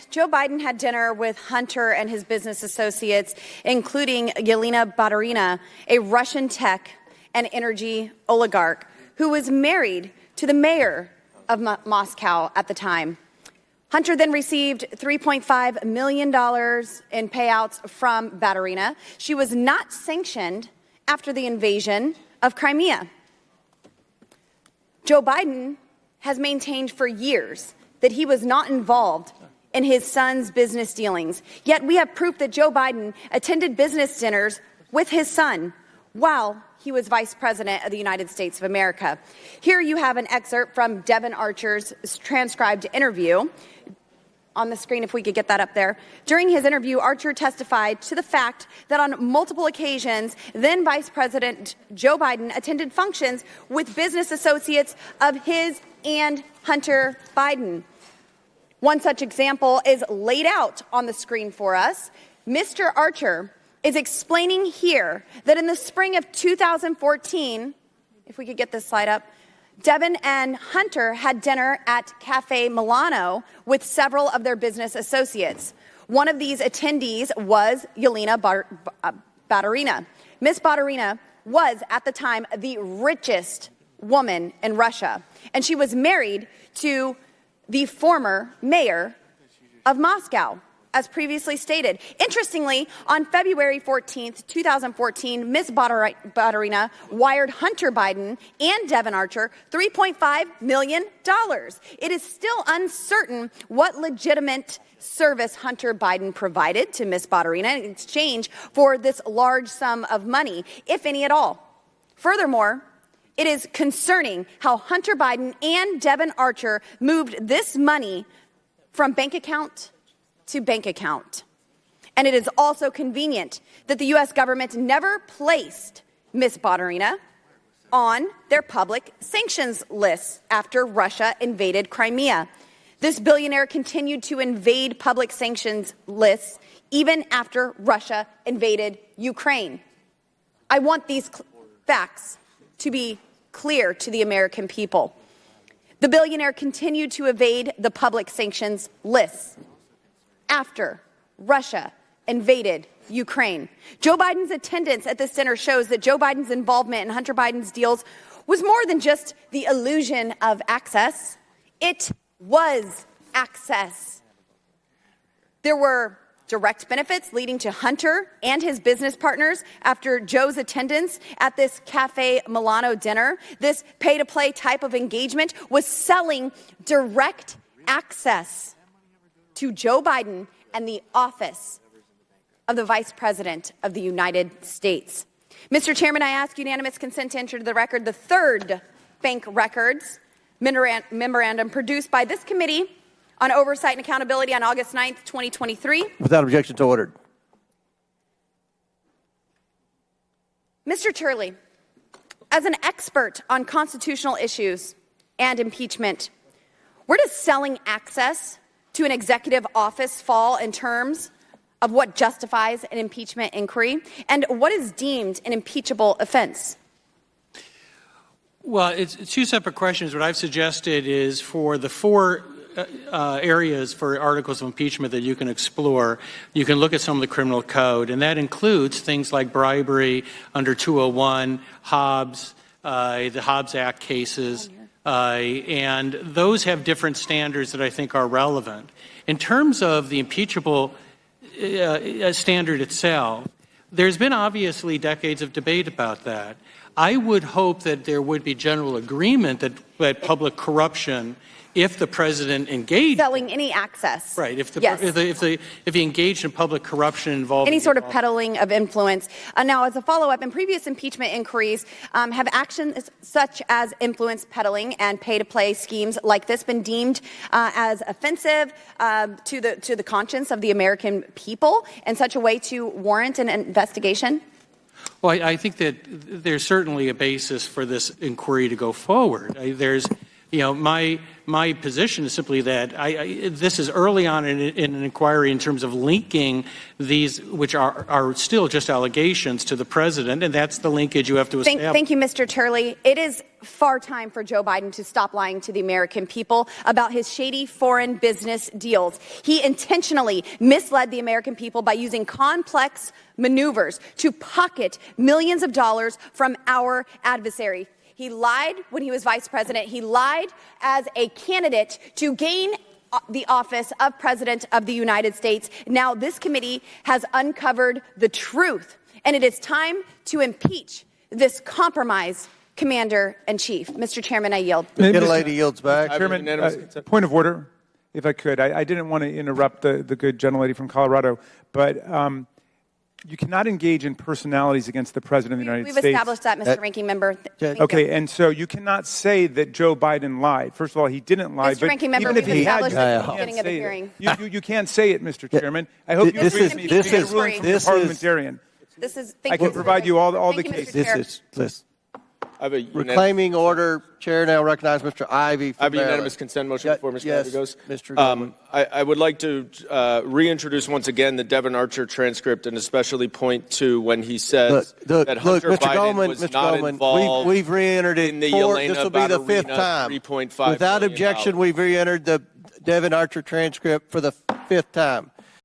Joe Biden had dinner with Hunter and his business associates, including Yelena Baturina, a Russian tech and energy oligarch who was married to the mayor of Moscow at the time. Hunter then received $3.5 million in payouts from Baturina. She was not sanctioned after the invasion of Crimea. Joe Biden has maintained for years that he was not involved in his son's business dealings. Yet we have proof that Joe Biden attended business dinners with his son while he was Vice President of the United States of America. Here you have an excerpt from Devon Archer's transcribed interview. On the screen, if we could get that up there. During his interview, Archer testified to the fact that on multiple occasions, then Vice President Joe Biden attended functions with business associates of his and Hunter Biden. One such example is laid out on the screen for us. Mr. Archer is explaining here that in the spring of 2014, if we could get this slide up, Devon and Hunter had dinner at Cafe Milano with several of their business associates. One of these attendees was Yelena Baturina. Ms. Baturina was, at the time, the richest woman in Russia, and she was married to the former mayor of Moscow, as previously stated. Interestingly, on February 14th, 2014, Ms. Baturina wired Hunter Biden and Devon Archer $3.5 million. It is still uncertain what legitimate service Hunter Biden provided to Ms. Baturina in exchange for this large sum of money, if any at all. Furthermore, it is concerning how Hunter Biden and Devon Archer moved this money from bank account to bank account. And it is also convenient that the U.S. government never placed Ms. Baturina on their public sanctions list after Russia invaded Crimea. This billionaire continued to invade public sanctions lists even after Russia invaded Ukraine. I want these facts to be clear to the American people. The billionaire continued to evade the public sanctions lists after Russia invaded Ukraine. Joe Biden's attendance at this dinner shows that Joe Biden's involvement in Hunter Biden's deals was more than just the illusion of access. It was access. There were direct benefits leading to Hunter and his business partners after Joe's attendance at this Cafe Milano dinner. This pay-to-play type of engagement was selling direct access to Joe Biden and the office of the Vice President of the United States. Mr. Chairman, I ask unanimous consent to enter into the record the third bank records memorandum produced by this committee on Oversight and Accountability on August 9th, 2023. Without objection, to ordered. Mr. Turley, as an expert on constitutional issues and impeachment, where does selling access to an executive office fall in terms of what justifies an impeachment inquiry, and what is deemed an impeachable offense? Well, it's two separate questions. What I've suggested is for the four areas for articles of impeachment that you can explore, you can look at some of the criminal code, and that includes things like bribery under 201, Hobbs, the Hobbs Act cases, and those have different standards that I think are relevant. In terms of the impeachable standard itself, there's been obviously decades of debate about that. I would hope that there would be general agreement that public corruption, if the president engaged selling any access, right? If yes. if he engaged in public corruption involving any sort of peddling of influence. Now, as a follow-up, in previous impeachment inquiries, have actions such as influence peddling and pay-to-play schemes like this been deemed as offensive to the conscience of the American people in such a way to warrant an investigation? Well, I think that there's certainly a basis for this inquiry to go forward. My position is simply that this is early on in an inquiry in terms of linking these, which are still just allegations, to the president, and that's the linkage you have to establish. Thank you, Mr. Turley. It is far time for Joe Biden to stop lying to the American people about his shady foreign business deals. He intentionally misled the American people by using complex maneuvers to pocket millions of dollars from our adversary. He lied when he was vice president. He lied as a candidate to gain the office of President of the United States. Now this committee has uncovered the truth, and it is time to impeach this compromised commander-in-chief. Mr. Chairman, I yield. The lady yields back. Chairman, point of order, if I could. I didn't want to interrupt the good gentlelady from Colorado, but you cannot engage in personalities against the President of the United States. We've established that, Mr. Ranking Member. Okay, and so you cannot say that Joe Biden lied. First of all, he didn't lie. Mr. Ranking Member, we've established at the beginning of the hearing. You can't say it, Mr. Chairman. I hope you agree with me. This is parliamentarian. I can provide you all the cases. This. Reclaiming order. Chair now recognizes Mr. Ivey. I have a unanimous consent motion before Mr. Ivey goes. Mr. Goldman. I would like to reintroduce once again the Devin Archer transcript and especially point to when he says that Hunter Biden was not involved. We've re-entered it. In the Elena this will be the fifth time. $3.5 Without objection, we've re-entered the Devin Archer transcript for the fifth time.